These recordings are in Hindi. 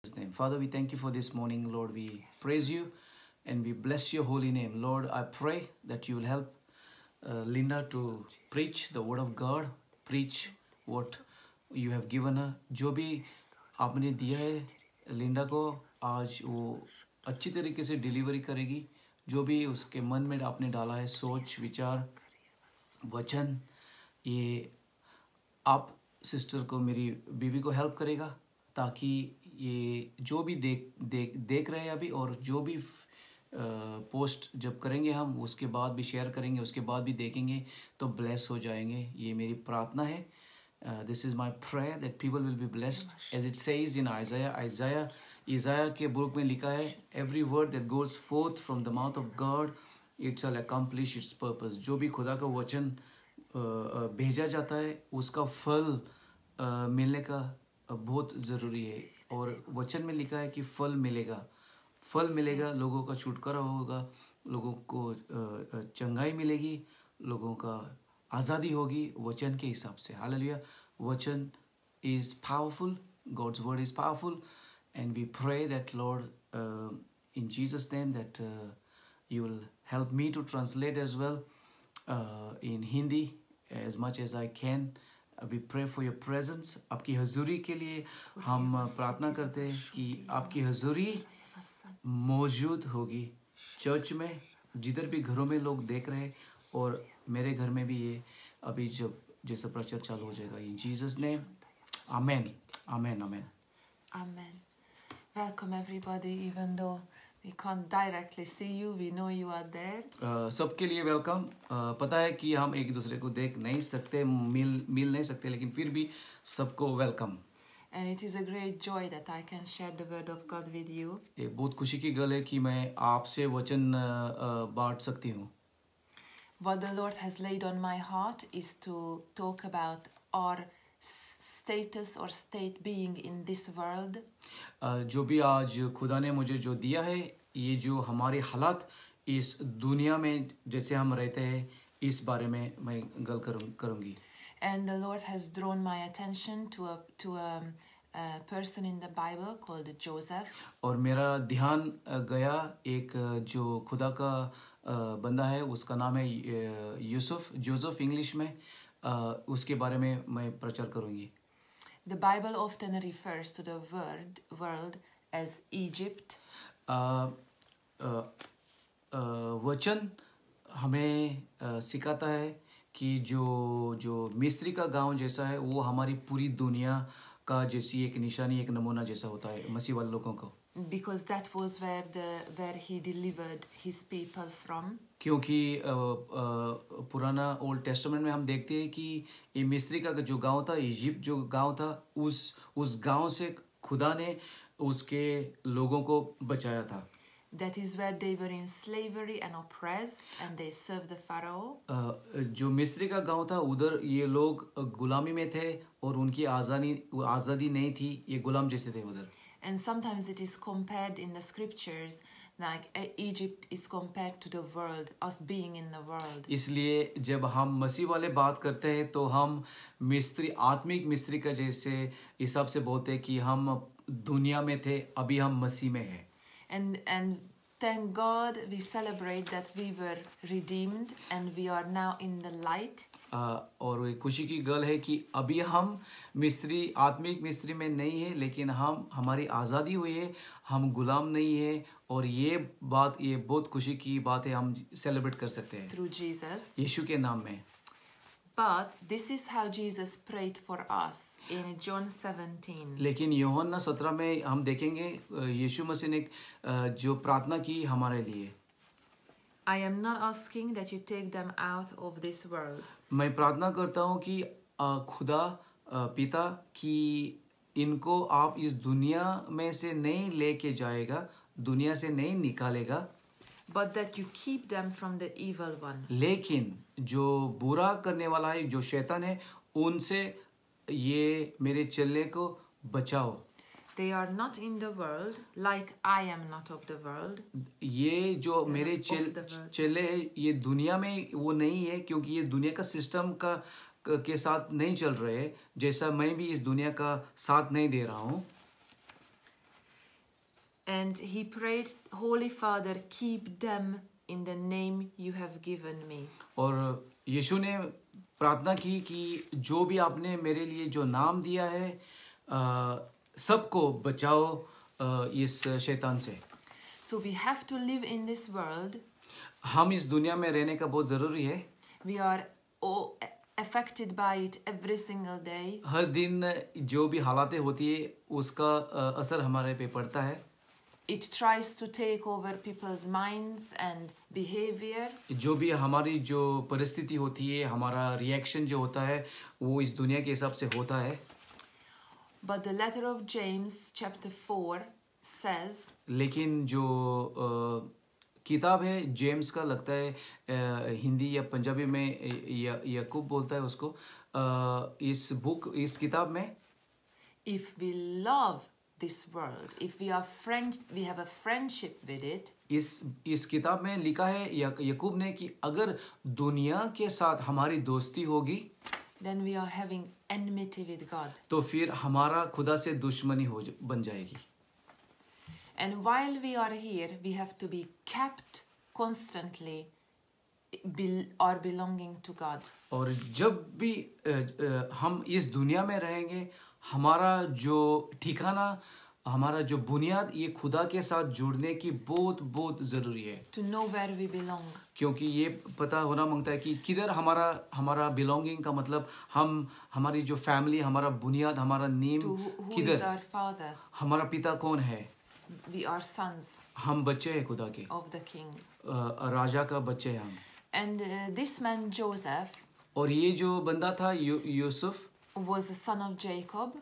His name. Father, we thank you for this morning, Lord. We praise you and we bless your holy name. Lord, I pray that you will help Linda to preach the word of God, preach what you have given her. जो भी आपने दिया है लिंडा को, आज वो अच्छी तरीके से डिलीवरी करेगी. जो भी उसके मन में आपने डाला है, सोच, विचार, वचन, ये आप सिस्टर को, मेरी बीवी को हेल्प करेगा, ताकि ये जो भी देख रहे हैं अभी, और जो भी पोस्ट जब करेंगे हम, उसके बाद भी शेयर करेंगे, उसके बाद भी देखेंगे, तो ब्लेस हो जाएंगे. ये मेरी प्रार्थना है. This is my prayer that people will be blessed as it says in Isaiah के बुक में लिखा है, every word that goes forth from the mouth of God it shall accomplish its purpose. जो भी खुदा का वचन भेजा जाता है, उसका फल मिलने का बहुत ज़रूरी है. और वचन में लिखा है कि फल मिलेगा, लोगों का छुटकारा होगा, लोगों को चंगाई मिलेगी, लोगों का आज़ादी होगी वचन के हिसाब से. हालेलुया. वचन is powerful, God's word is powerful, and we pray that Lord in Jesus' name that you will help me to translate as well in Hindi as much as I can. We pray for your presence. आपकी हजूरी के लिए हम प्रार्थना करते हैं कि आपकी हजूरी मौजूद होगी चर्च में, जिधर भी घरों में लोग देख रहे हैं, और मेरे घर में भी ये अभी जब जैसा प्रचार चालू हो जाएगा. In Jesus' name, Amen. Amen. Amen. Amen. Welcome everybody, even though we can't directly see you, we know you are there. सबके लिए वेलकम. पता है कि हम एक दूसरे को देख नहीं सकते, मिल नहीं सकते, लेकिन फिर भी सबको welcome. And it is a great joy that I can share the word of God with you. ये बहुत खुशी की गल है कि मैं आपसे वचन बांट सकती हूँ. What the Lord has laid on my heart is to talk about our status or state being in this world. जो भी आज खुदा ने मुझे जो दिया है, ये जो हमारी हालात इस दुनिया में जैसे हम रहते हैं, इस बारे में मैं गल करूँगी. And the Lord has drawn my attention to a person in the Bible called Joseph. और मेरा ध्यान गया एक जो खुदा का बंदा है, उसका नाम है जोसेफ इंग्लिश में. उसके बारे में मैं प्रचार करूँगी. The Bible often refers to the world as Egypt. वचन हमें सिखाता है कि जो मिस्री का गांव जैसा है, वो हमारी पूरी दुनिया का जैसी एक निशानी, एक नमूना जैसा होता है मसीह वाले लोगों को. Because that was where he delivered his people from. क्योंकि पुराना ओल्ड टेस्टामेंट में हम देखते हैं कि ये मिस्री का जो गांव था, इजिप्ट जो गांव था, उस गांव से खुदा ने उसके लोगों को बचाया था. That is where they were in slavery and oppressed and they served the Pharaoh. जो मिस्री का गांव था, उधर ये लोग गुलामी में थे और उनकी आज़ादी नहीं थी, ये गुलाम जैसे थे उधर. And sometimes it is compared in the scriptures like Egypt is compared to the world, us being in the world. इसलिए जब हम मसीह वाले बात करते हैं, तो हम मिस्री, आत्मिक मिस्री का जैसे हिसाब से बोलते हैं कि हम दुनिया में थे, अभी हम मसीह में हैं. And thank God we celebrate that we were redeemed and we are now in the light. और खुशी की गल है कि अभी हम आत्मिक मिस्री में नहीं है, लेकिन हमारी आज़ादी हुई है, हम गुलाम नहीं है, और ये बहुत खुशी की बात है, हम सेलिब्रेट कर सकते हैं through Jesus. यीशु के नाम में. But this is how Jesus prayed for us in John 17. लेकिन यूहन्ना 17 में हम देखेंगे यीशु मसीह ने जो प्रार्थना की हमारे लिए. I am not asking that you take them out of this world. मैं प्रार्थना करता हूँ कि खुदा पिता कि इनको आप इस दुनिया में से नहीं लेके जाएगा, दुनिया से नहीं निकालेगा, but that you keep them from the evil one. लेकिन जो बुरा करने वाला है, जो शैतान है, उनसे ये मेरे चेले को बचाओ. They are not in the world like I am not of the world. ये जो मेरे चेले हैं, ये दुनिया में वो नहीं है, क्योंकि ये दुनिया का सिस्टम के साथ नहीं चल रहे, जैसा मैं भी इस दुनिया का साथ नहीं दे रहा हूँ. And he prayed, Holy Father, keep them in the name you have given me. और यीशु ने प्रार्थना की कि जो भी आपने मेरे लिए जो नाम दिया है सबको बचाओ इस शैतान से. So we have to live in this world. हम इस दुनिया में रहने का बहुत ज़रूरी है. We are all affected by it every single day. हर दिन जो भी हालातें होती है उसका असर हमारे पे पड़ता है. It tries to take over people's minds and behavior. जो भी हमारी जो परिस्थिति होती है, हमारा रिएक्शन जो होता है वो इस दुनिया के हिसाब से होता है. But the letter of James chapter 4 says, लेकिन जो किताब है जेम्स का, लगता है हिंदी या पंजाबी में याकूब बोलता है उसको, इस किताब में, if we love this world, if we have a friendship with it, इस किताब में लिखा है याकूब ने कि अगर दुनिया के साथ हमारी दोस्ती होगी, then we are having enmity with God. तो फिर हमारा खुदा से दुश्मनी बन जाएगी. And while we are here, we have to be kept constantly or belonging to God. और जब भी हम इस दुनिया में रहेंगे, हमारा जो ठिकाना, हमारा जो बुनियाद ये खुदा के साथ जुड़ने की बहुत बहुत ज़रूरी है. To know where we belong. क्योंकि ये पता होना मांगता है कि किधर हमारा बिलोंगिंग का मतलब हमारी जो फैमिली, हमारा बुनियाद, हमारा नीम किधर, is our father? हमारा पिता कौन है. We are sons. हम बच्चे हैं खुदा के, of the king. राजा का बच्चे हैं हम. And this man Joseph, और ये जो बंदा था Yusuf, was the son of Jacob.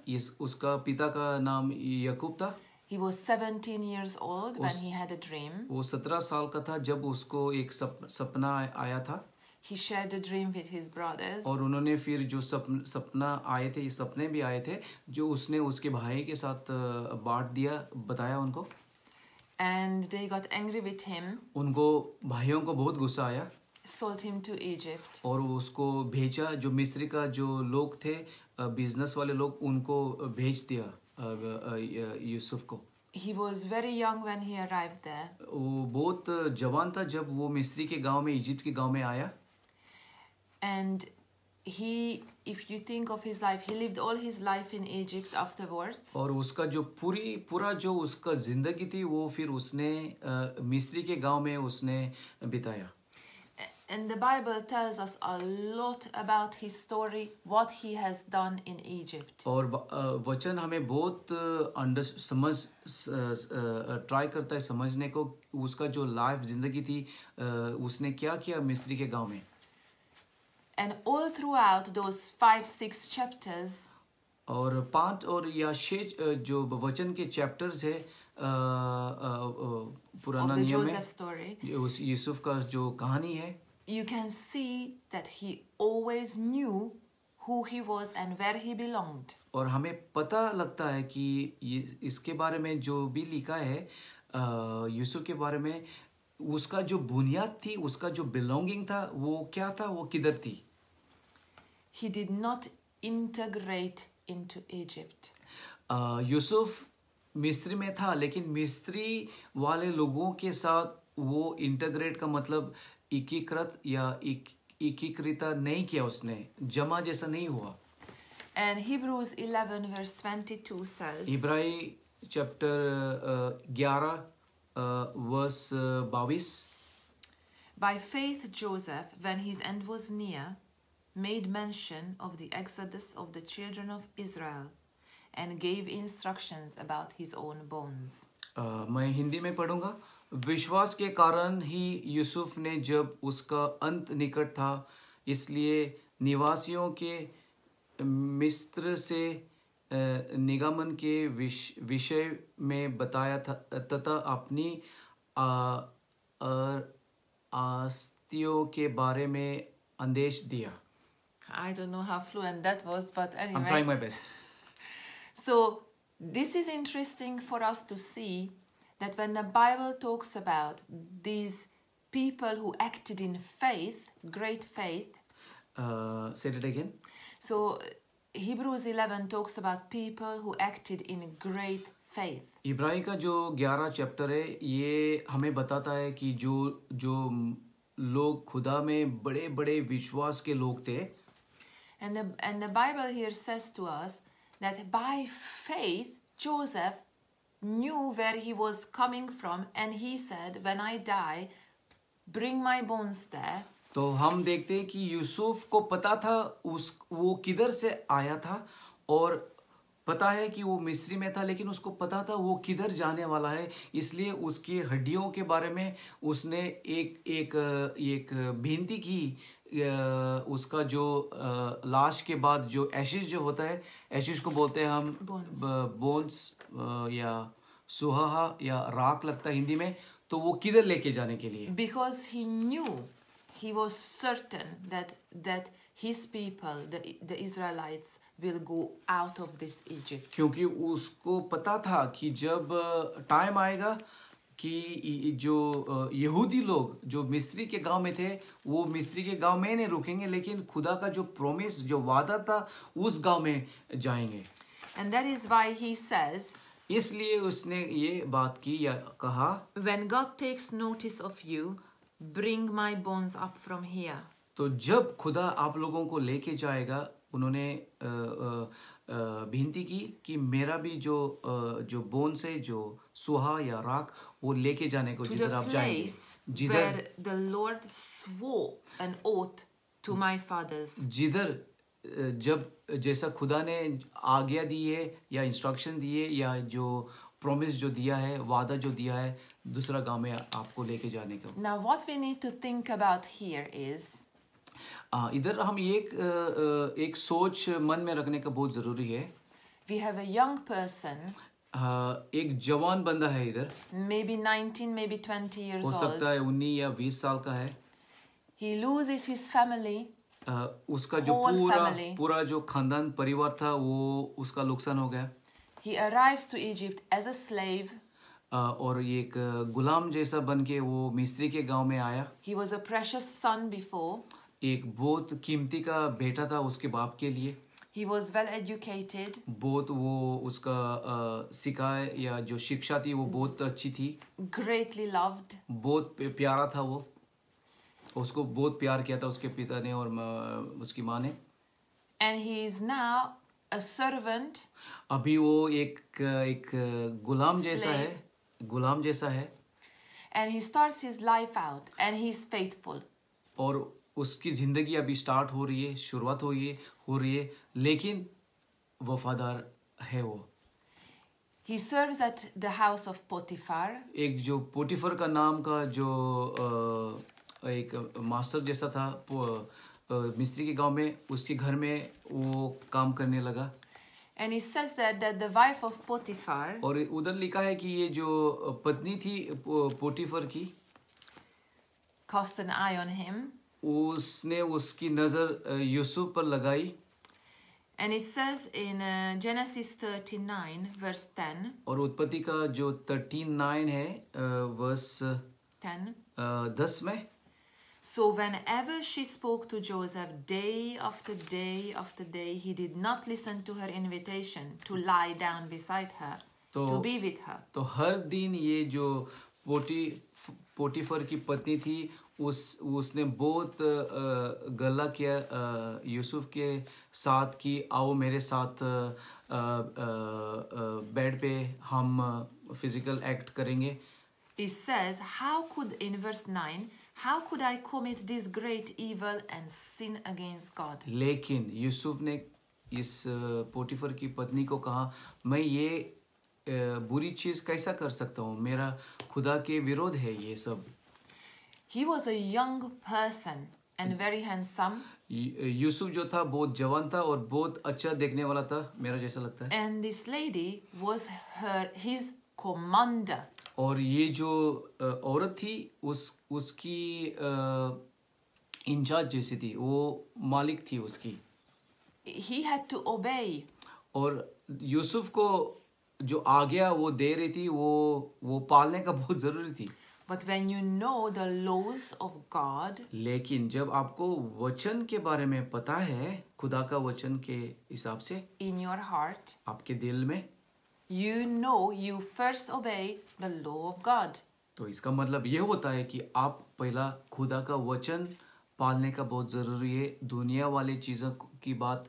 उसका पिता का नाम याकूब था. He was 17 years old when he had a dream. वो 17 साल का था जब उसको एक सपना आया था. He shared a dream with his brothers. और उन्होंने फिर जो सपना आए थे, ये सपने भी आए थे जो उसने उसके भाई के साथ बांट दिया, बताया उनको. And they got angry with him. उनको भाइयों को बहुत गुस्सा आया. Sold him to Egypt. और उसको भेजा, जो मिस्र का जो लोग थे, बिजनेस वाले लोग, उनको भेज दिया यूसुफ को. He was very young when he arrived there. वो बहुत जवान था जब वो मिस्री के गांव में, इजिप्ट के गांव में आया. And he, if you think of his life, he lived all his life in Egypt afterwards. और उसका जो पूरा जो उसका जिंदगी थी वो फिर उसने मिस्री के गांव में उसने बिताया. And the Bible tells us a lot about his story, what he has done in Egypt. और वचन हमें बहुत ट्राई करता है समझने को, उसका जो लाइफ जिंदगी थी, उसने क्या किया मिस्री के गांव में. And all throughout those 5-6 chapters, और 5 और या 6 जो वचन के चैप्टर्स है पुराना नियम में, उस यूसुफ का जो कहानी है, you can see that he always knew who he was and where he belonged. और हमें पता लगता है कि इसके बारे में जो भी लिखा है यूसुफ के बारे में, उसका जो बुनियाद थी, उसका जो बिलोंगिंग था, वो क्या था, वो किधर थी. He did not integrate into Egypt. Yusuf मिस्र में था, लेकिन मिस्री वाले लोगों के साथ वो इंटीग्रेट का मतलब एकीकृत या एकीकृत नहीं किया, उसने जमा जैसा नहीं हुआ. And Hebrews 11 verse 22 says, इब्रानी chapter 11 verse 22, by faith Joseph, when his end was near, made mention of the exodus of the children of Israel and gave instructions about his own bones. मैं हिंदी में पढ़ूंगा. विश्वास के कारण ही यूसुफ ने, जब उसका अंत निकट था, इसलिए निवासियों के मिस्र से निगमन के विषय में बताया था, तथा अपनी आस्तियों के बारे में आदेश दिया. I don't know how fluent that was, but anyway. I'm trying my best. So this is interesting for us to see that when the Bible talks about these people who acted in faith, great faith. Say it again. So Hebrews 11 talks about people who acted in great faith. इब्रानी का जो 11 चैप्टर है ये हमें बताता है कि जो लोग खुदा में बड़े बड़े विश्वास के लोग थे, And the Bible here says to us that by faith Joseph knew where he was coming from, and he said, when I die, bring my bones there. तो हम देखते हैं कि यूसुफ को पता था वो किधर से आया था, और पता है कि वो मिस्री में था, लेकिन उसको पता था वो किधर जाने वाला है, इसलिए उसकी हड्डियों के बारे में उसने एक विनती की। उसका जो लाश के बाद जो एशिश जो होता है, एशिश को बोलते हैं हम बोन्स या सुहाहा या राख लगता है हिंदी में, तो वो किधर लेके जाने के लिए, Because he knew, he was certain that his people, the Israelites, will go out of this Egypt. क्योंकि उसको पता था कि जब टाइम आएगा कि जो यहूदी लोग जो मिस्री के गांव में थे, वो मिस्री के गांव में नहीं रुकेंगे, लेकिन खुदा का जो प्रॉमिस जो वादा था उस गांव में जाएंगे। And that is why he says, इसलिए उसने ये बात की या कहा, when God takes notice of you, bring my bones up from here. तो जब खुदा आप लोगों को लेके जाएगा, उन्होंने विनती की कि मेरा भी जो बोन्स है, जो सुहा या राख, वो लेके जाने को जिधर आप जाएंगे, जिधर where the Lord swore an oath to my fathers. जिधर जब जैसा खुदा ने आज्ञा दी है या इंस्ट्रक्शन दी है या जो प्रॉमिस जो दिया है, वादा जो दिया है, दूसरा गांव में आपको लेके जाने का। Now what we need to think about here is, इधर हम एक सोच मन में रखने का बहुत जरूरी है। we have a young person, एक जवान बंदा है इधर, maybe 19, maybe 20 years हो old. सकता है 19 या 20 साल का है। He loses his family, उसका जो whole family. पूरा जो खानदान परिवार था वो उसका नुकसान हो गया। He arrives to Egypt as a slave. और ये एक गुलाम जैसा बन के वो मिस्री के गांव में आया। He was a precious son before. एक बहुत कीमती का बेटा था उसके बाप के लिए। He was well educated. बहुत वो उसका सिखाए या जो शिक्षा थी वो बहुत अच्छी थी। Greatly loved. बहुत प्यारा था वो, उसको बहुत प्यार किया था उसके पिता ने और उसकी माँ ने। And he is now a servant. अभी वो एक गुलाम जैसा है, गुलाम जैसा है। And he starts his life out and he is faithful. और उसकी जिंदगी अभी स्टार्ट हो रही है, शुरुआत हो रही है, लेकिन वफादार है वो। He serves at the house of Potiphar. एक जो पोटिफर का नाम का जो एक मास्टर जैसा था मिस्त्री के गांव में, उसके घर में वो काम करने लगा। And he says that the wife of Potiphar, और उधर लिखा है कि ये जो पत्नी थी पोटिफर की, cast an eye on him. उसने उसकी नजर यूसुफ पर लगाई। And it says in Genesis 39 verse 10. और उत्पत्ति का जो 39 है वर्स 10 में, So whenever she spoke to Joseph day after day after day, he did not listen to her invitation to lie down beside her, to be with her. तो हर दिन ये जो पोटिफर की पत्नी थी, उसने बहुत गला किया यूसुफ के साथ कि आओ मेरे साथ बेड पे हम फिजिकल एक्ट करेंगे। It says, how could, in verse 9, how could I commit this great evil and sin against God? लेकिन यूसुफ ने इस पोटिफर की पत्नी को कहा, मैं ये बुरी चीज कैसा कर सकता हूँ, मेरा खुदा के विरोध है ये सब। He was a young person and very handsome. Yusuf जो था बहुत जवान था और बहुत अच्छा देखने वाला था, मेरा जैसा लगता है। And this lady was his commander. और ये जो औरत थी उसकी इंचार्ज जैसी थी, वो मालिक थी उसकी। He had to obey. और यूसुफ को जो आज्ञा वो दे रही थी वो पालने का बहुत जरूरी थी। But when you know the laws of God, लेकिन जब आपको वचन के बारे में पता है, खुदा का वचन के हिसाब से, in your heart, आपके दिल में, you know you first obey the law of God. तो इसका मतलब ये होता है कि आप पहला खुदा का वचन पालने का बहुत जरूरी है, दुनिया वाली चीजों की बात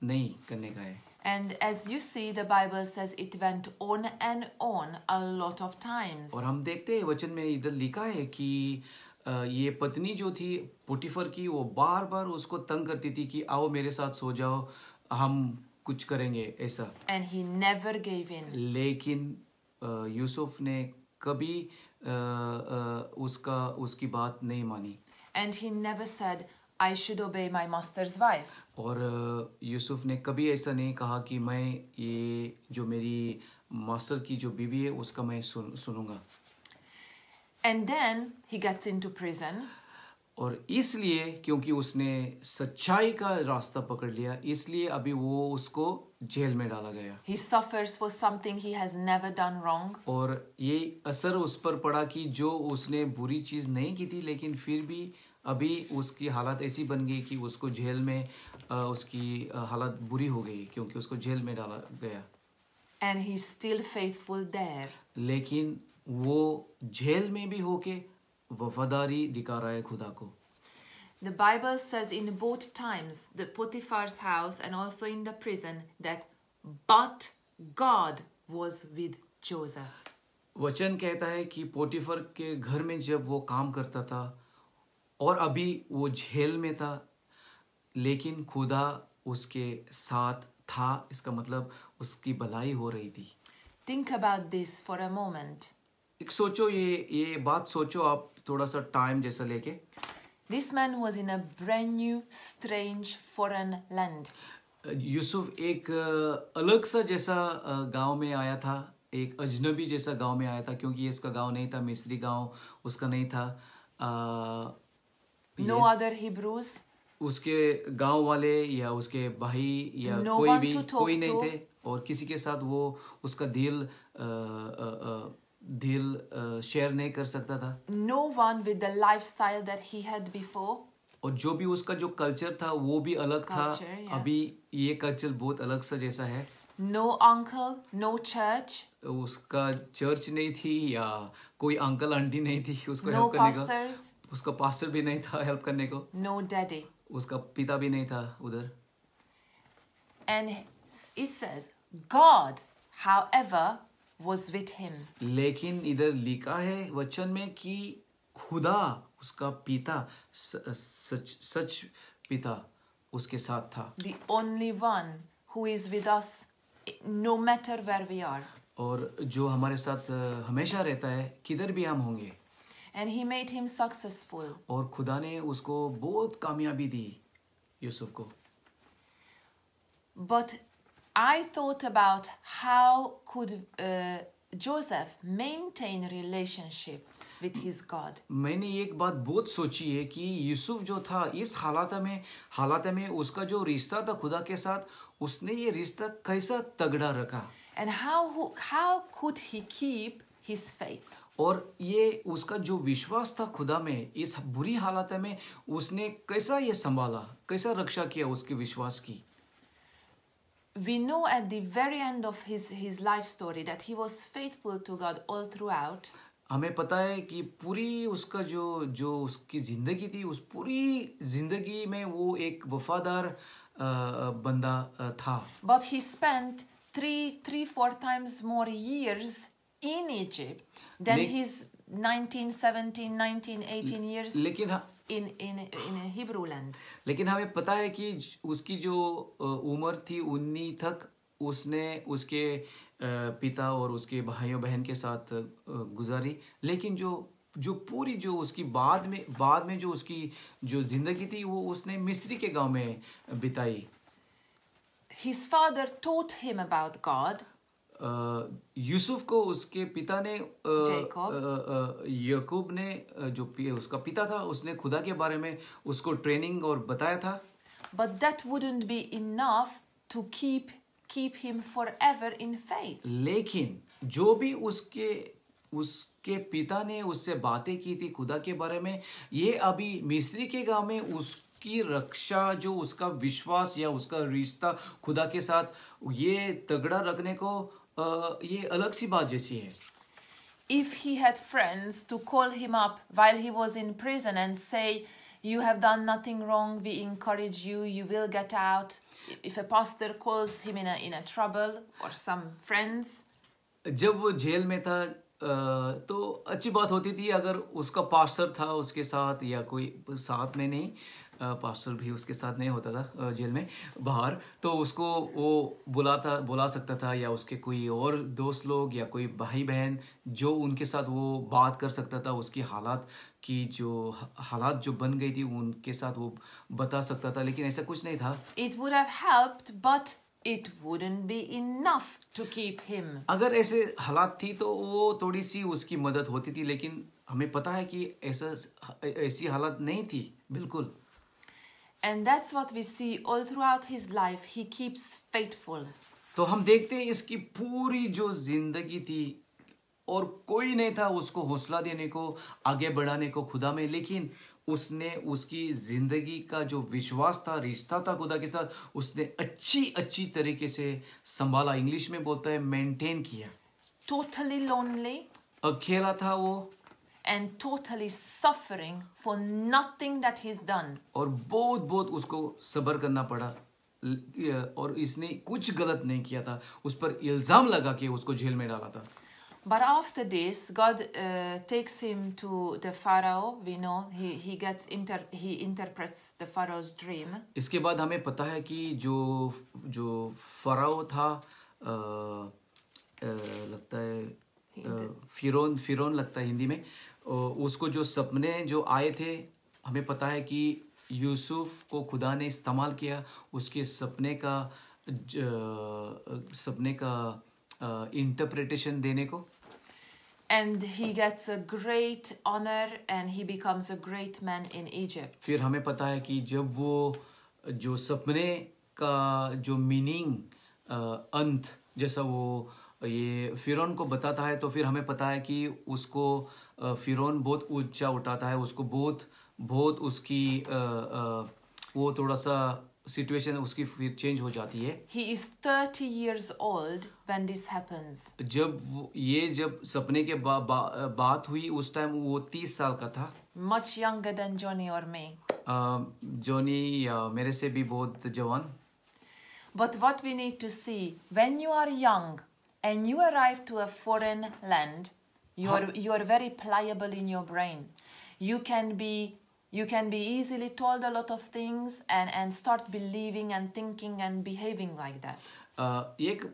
नहीं करने का है. And as you see, the Bible says it went on and on a lot of times. और हम देखते हैं वचन में इधर लिखा है कि ये पत्नी जो थी पोटीफर की, वो बार बार उसको तंग करती थी कि आओ मेरे साथ सो जाओ, हम कुछ करेंगे ऐसा. And he never gave in. लेकिन यूसुफ ने कभी उसकी बात नहीं मानी. And he never said, I should obey my master's wife. और यूसुफ ने कभी ऐसा नहीं कहा कि मैं ये जो मेरी मास्टर की जो बीवी है उसका मैं सुनूंगा. And then he gets into prison. और इसलिए क्योंकि उसने सच्चाई का रास्ता पकड़ लिया, इसलिए अभी वो उसको जेल में डाला गया. He suffers for something he has never done wrong. और ये असर उस पर पड़ा कि जो उसने बुरी चीज नहीं की थी, लेकिन फिर भी अभी उसकी हालत ऐसी बन गई कि उसको जेल में उसकी हालत बुरी हो गई क्योंकि उसको जेल में डाला गया. And he's still faithful there. लेकिन वो जेल में भी होके वफादारी दिखा रहा है खुदा को. The Bible says in both times, the Potiphar's house and also in the prison, that but God was with Joseph. वचन कहता है कि पोटीफर के घर में जब वो काम करता था और अभी वो जेल में था, लेकिन खुदा उसके साथ था. इसका मतलब उसकी भलाई हो रही थी. Think about this for a moment. एक सोचो, ये बात सोचो आप थोड़ा सा टाइम जैसा लेके. This man was in a brand new, strange, foreign land. Yusuf एक अलग सा जैसा गांव में आया था, एक अजनबी जैसा गांव में आया था, क्योंकि इसका गांव नहीं था, मिस्री गांव उसका नहीं था. No other Hebrews. उसके गांव वाले या उसके भाई या No कोई one भी to talk कोई नहीं to. थे, और किसी के साथ वो उसका दिल शेयर नहीं कर सकता था. No one with the lifestyle that he had before. और जो भी उसका जो कल्चर था वो भी अलग था. Culture, yeah. अभी ये कल्चर बहुत अलग सा जैसा है. No uncle, no church, उसका चर्च नहीं थी या कोई अंकल आंटी नहीं थी उसको no हेल्प करने का. pastors, उसका पास्टर भी नहीं था हेल्प करने को. no daddy. उसका पिता भी नहीं था उधर. And it says, God, however, was with him. लेकिन इधर लिखा है वचन में कि खुदा उसका पिता सच पिता उसके साथ था. The only one who is with us no matter where we are. और जो हमारे साथ हमेशा रहता है किधर भी हम होंगे. And he made him successful. और खुदा ने उसको बहुत कामयाबी दी यूसुफ को. But I thought about how could Joseph maintain relationship with his God. मैंने एक बात बहुत सोची है कि यूसुफ जो था इस हालात में उसका जो रिश्ता था खुदा के साथ, उसने ये रिश्ता कैसा तगड़ा रखा. And how could he keep his faith? और ये उसका जो विश्वास था खुदा में, इस बुरी हालत में उसने कैसा ये संभाला, कैसा रक्षा किया उसके विश्वास की. We know at the very end of his life story that he was faithful to God all throughout. हमें पता है कि पूरी उसका जो उसकी जिंदगी थी, उस पूरी जिंदगी में वो एक वफादार बंदा था. But he spent 3-4 times more years in Egypt than his 19, 17, 19, 18 years लेकिन in Hebrew land. लेकिन हमें पता है कि उसकी जो उम्र थी 19 तक उसने उसके पिता और उसके भाइयों बहन के साथ गुजारी. लेकिन जो पूरी जो उसकी बाद में जो उसकी जो जिंदगी थी वो उसने मिस्री के गांव में बिताई. His father taught him about God. Yusuf को उसके पिता ने याकूब ने जो उसका पिता था उसने खुदा के बारे में उसको ट्रेनिंग और बताया था. But that wouldn't be enough to keep him forever in faith. लेकिन जो भी उसके पिता ने उससे बातें की थी खुदा के बारे में, ये अभी मिस्री के गांव में उसकी रक्षा, जो उसका विश्वास या उसका रिश्ता खुदा के साथ ये तगड़ा रखने को ये अलग सी बात जैसी है. If he had friends to call him up while he was in prison and say, you have done nothing wrong, we encourage you, you will get out. If a pastor calls him in a trouble or some friends. जब वो जेल में था तो अच्छी बात होती थी अगर उसका पास्टर था उसके साथ या कोई साथ में नहीं, पास्टर भी उसके साथ नहीं होता था जेल में बाहर, तो उसको वो बुला सकता था, या उसके कोई और दोस्त लोग या कोई भाई बहन जो उनके साथ वो बात कर सकता था, उसकी हालात जो बन गई थी उनके साथ वो बता सकता था. लेकिन ऐसा कुछ नहीं था. It would have helped, but it wouldn't be enough to keep him. अगर ऐसे हालात थी तो वो थोड़ी सी उसकी मदद होती थी, लेकिन हमें पता है कि ऐसी हालात नहीं थी बिल्कुल. And that's what we see all throughout his life. He keeps faithful. तो हम देखते हैं इसकी पूरी जो जिंदगी थी और कोई नहीं था उसको हौसला देने को, आगे बढ़ाने को खुदा में, लेकिन उसने उसकी जिंदगी का जो विश्वास था, रिश्ता था खुदा के साथ, उसने अच्छी तरीके से संभाला. इंग्लिश में बोलता है मेंटेन किया. Totally lonely. अकेला था वो. And totally suffering for nothing that he's done. और बहुत उसको सब्र करना पड़ा, और इसने कुछ गलत नहीं किया था. उस पर इल्जाम लगा के उसको जेल में डाला था. But after this, God takes him to the Pharaoh. We know he interprets the Pharaoh's dream. इसके बाद हमें पता है कि जो फराओ था, लगता है फिरौन लगता है हिंदी में, उसको जो सपने जो आए थे, हमें पता है कि यूसुफ को खुदा ने इस्तेमाल किया उसके सपने का इंटरप्रिटेशन देने को. And he gets a great honor and he becomes a great man in Egypt. फिर हमें पता है कि जब वो जो सपने का जो मीनिंग अंत जैसा वो ये फिरौन को बताता है, तो फिर हमें पता है कि उसको फिरौन बहुत ऊंचा उठाता है, उसको बहुत उसकी वो थोड़ा सा सिचुएशन उसकी फिर चेंज हो जाती है. He is 30 years old when this happens. जब सपने के बात हुई उस टाइम वो 30 साल का था. Much younger than Johnny or me. Johnny या मेरे से भी बहुत जवान. But what we need to see, when you are young and you arrive to a foreign land, you are very pliable in your brain. You can be easily told a lot of things and start believing and thinking and behaving like that.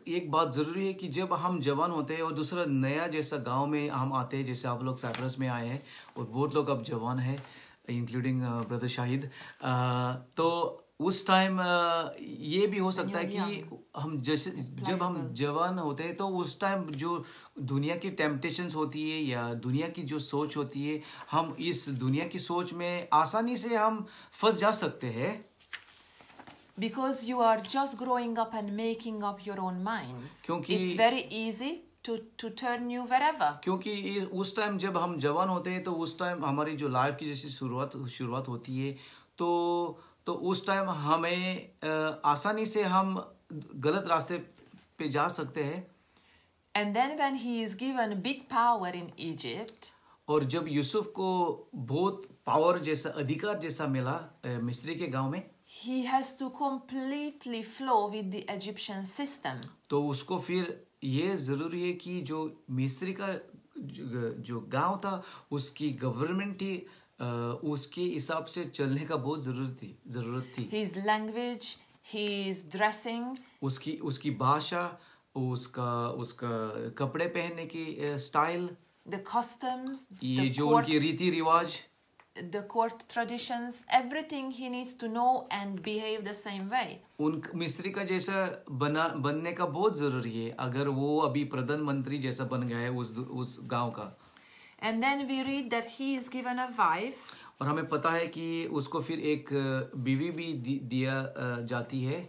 एक बात जरूरी है कि जब हम जवान होते हैं और दूसरा नया जैसा गांव में हम आते हैं, जैसे आप लोग साइप्रस में आए हैं और बहुत लोग अब जवान हैं, इंक्लूडिंग ब्रदर शाहिद, तो उस टाइम ये भी हो सकता है कि जब हम जवान होते हैं तो उस टाइम जो दुनिया की टेम्पटेशंस होती है या दुनिया की जो सोच होती है, हम इस दुनिया की सोच में आसानी से हम फंस जा सकते हैं. Because you are just growing up and making up your own minds. It's very easy to turn you wherever. क्योंकि उस टाइम जब हम जवान होते हैं तो उस टाइम हमारी जो लाइफ की जैसी शुरुआत होती है, तो उस टाइम हमें आसानी से हम गलत रास्ते पे जा सकते हैं. And then when he is given big power in Egypt, और जब यूसुफ को बहुत पावर जैसा अधिकार जैसा मिला मिस्री के गांव में, he has to completely flow with the Egyptian system. तो उसको फिर ये जरूरी है कि जो मिस्री का जो गांव था उसकी गवर्नमेंट थी, उसके हिसाब से चलने का बहुत जरूरत थी. His language, his dressing, उसकी भाषा, उसका कपड़े पहनने की स्टाइल, the customs, ये जो उनकी रीति रिवाज, the court traditions, everything he needs to know and behave the same way. उन मिस्री का जैसा बनने का बहुत जरूरी है अगर वो अभी प्रधानमंत्री जैसा बन गया है उस गांव का. And then we read that he is given a wife. और हमें पता है कि उसको फिर एक बीवी भी दिया जाती है.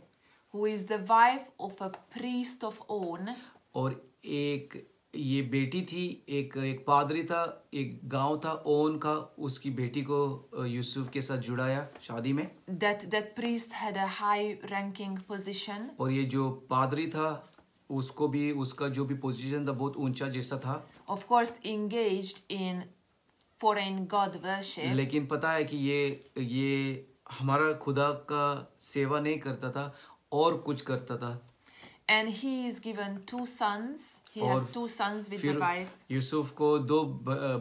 Who is the wife of a priest of On. और एक ये बेटी थी, एक पादरी था, एक गांव था ओन का, उसकी बेटी को यूसुफ के साथ जुड़ाया शादी में. That priest had a high ranking position. और ये जो पादरी था उसको भी उसका जो भी पोजीशन था बहुत ऊंचा जैसा था, of course engaged in foreign god worship, लेकिन पता है कि ये हमारा खुदा का सेवा नहीं करता था और कुछ करता था। and he is given 2 sons. He has 2 sons with the फिर wife, यूसुफ को 2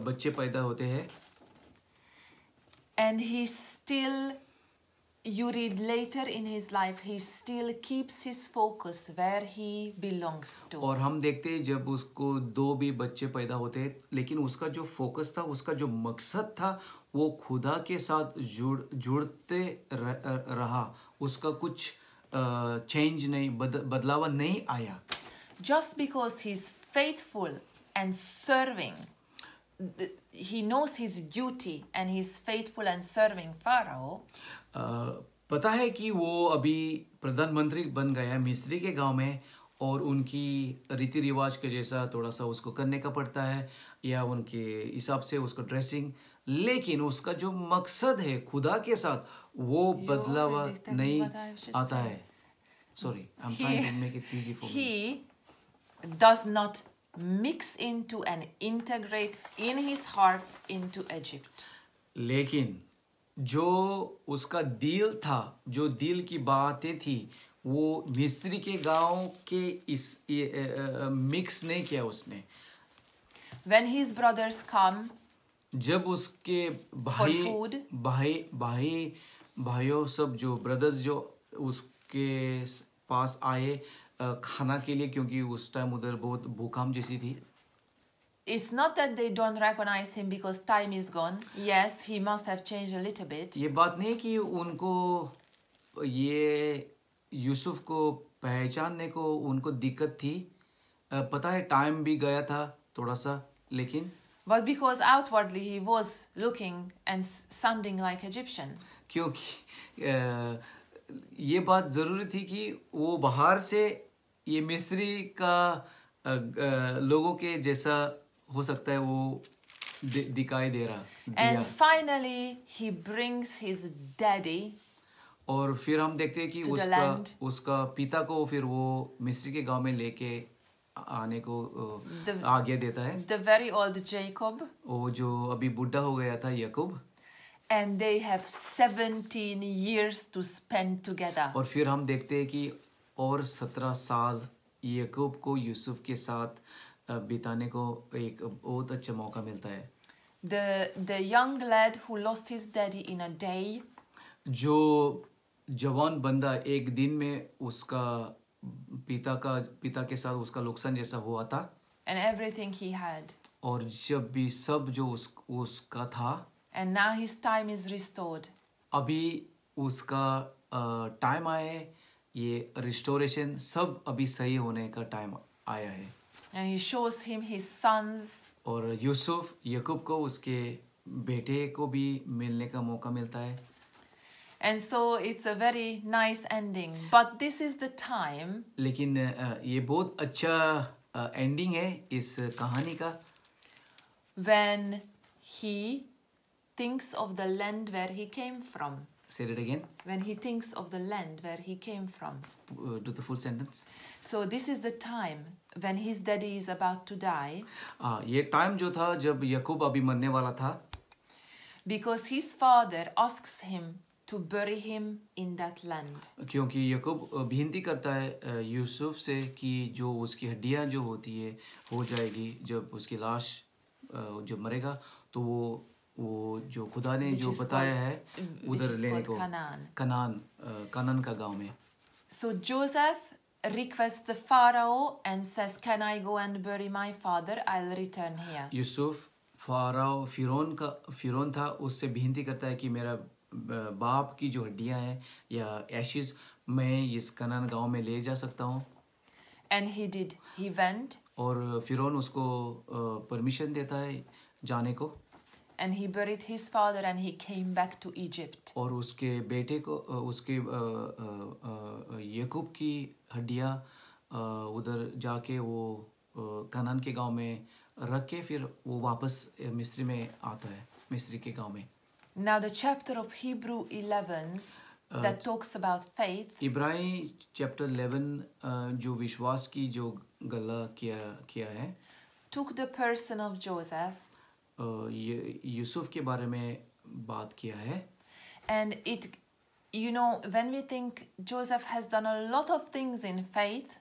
बच्चे पैदा होते हैं, and he still, you read later in his life, he still keeps his focus where he belongs to. और हम देखते हैं जब उसको 2 भी बच्चे पैदा होते हैं, लेकिन उसका जो फोकस था, उसका जो मकसद था, वो खुदा के साथ जुड़ते रहा। उसका कुछ चेंज नहीं, बदलाव नहीं आया। Just because he's faithful and serving, he knows his duty and he's faithful and serving Pharaoh. पता है कि वो अभी प्रधानमंत्री बन गया है मिस्री के गांव में, और उनकी रीति रिवाज के जैसा थोड़ा सा उसको करने का पड़ता है, या उनके हिसाब से उसको ड्रेसिंग, लेकिन उसका जो मकसद है खुदा के साथ, वो बदलाव नहीं आता है। Sorry, I'm trying to make it easy for me. He does not mix into and integrate in his heart into Egypt. लेकिन जो उसका दिल था, जो दिल की बातें थी, वो मिस्री के गांव के इस मिक्स नहीं किया उसने। When his brothers come, जब उसके भाइयों सब जो ब्रदर्स जो उसके पास आए खाना के लिए, क्योंकि उस टाइम उधर बहुत भूकंप जैसी थी। It's not that they don't recognize him because time is gone. Yes, he must have changed a little bit. ये बात नहीं कि उनको ये यूसुफ को पहचानने को उनको दिक्कत थी, पता है टाइम भी गया था थोड़ा सा, लेकिन But because outwardly he was looking and sounding like Egyptian. क्योंकि ये बात जरूरी थी कि वो बाहर से ये मिस्री का लोगों के जैसा हो सकता है, वो दिखाई दे रहा। And finally he brings his daddy, और फिर हम देखते हैं कि उसका पिता को फिर वो मिस्री के गांव में लेके आने को आज्ञा देता है। the very old Jacob, वो जो अभी बुढ़ा हो गया था याकूब, and they have 17 years to spend together. और फिर हम देखते हैं कि और 17 साल याकूब को यूसुफ के साथ बिताने को एक बहुत अच्छा मौका मिलता है। The young lad who lost his daddy in a day, जो जवान बंदा एक दिन में उसका पिता के साथ उसका नुकसान जैसा हुआ था, and everything he had, और जब भी सब जो उसका था, and now his time is restored. अभी उसका टाइम आया है, ये रिस्टोरेशन सब अभी सही होने का टाइम आया है। And he shows him his sons, और यूसुफ याकूब को उसके बेटे को भी मिलने का मौका मिलता है। and so it's a very nice ending. But this is the time, लेकिन ये बहुत अच्छा एंडिंग है इस कहानी का, when he thinks of the land where he came from. Say it again. When he thinks of the land where he came from. Do the full sentence. So this is the time when his daddy is about to die. ये टाइम जो था जब याकूब अभी मरने वाला था, because his father asks him to bury him in that land. क्योंकि याकूब विनती करता है यूसुफ से कि जो उसकी हड्डियां जो होती है हो जाएगी, जब उसकी लाश जो मरेगा तो वो जो खुदा ने जो बताया है उधर लेने को, कनान का गांव में। So Joseph requests the Pharaoh and says, "Can I go and bury my father? I'll return here." Yusuf फिरौन था, उससे विनती करता है कि मेरा बाप की जो हड्डियां हैं या एशेस मैं इस कनान गांव में ले जा सकता हूँ। And he did. He went. और फिरौन उसको परमिशन देता है जाने को। And he buried his father and he came back to Egypt. और उसके बेटे को उसके याकूब की हड्डियां उधर जाके वो कनान के गांव में रख के फिर वो वापस मिस्री में आता है, मिस्री के गांव में। Now the chapter of Hebrew 11s that talks about faith इब्रानी चैप्टर 11 जो विश्वास की जो गला किया है, took the person of Joseph, Yusuf के बारे में बात किया है. and it, you know, when we think Joseph has done a lot of things in faith,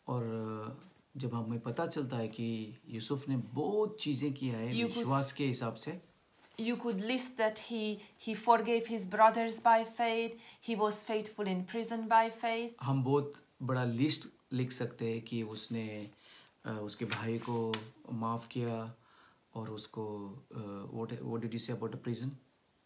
और जब हमें पता चलता है कि यूसुफ ने बहुत चीजें किया है विश्वास के हिसाब से, you could list that he forgave his brothers by faith, he was faithful in prison by faith. हम बहुत बड़ा लिस्ट लिख सकते हैं कि उसने उसके भाई को माफ किया और उसको what did you say about the prison?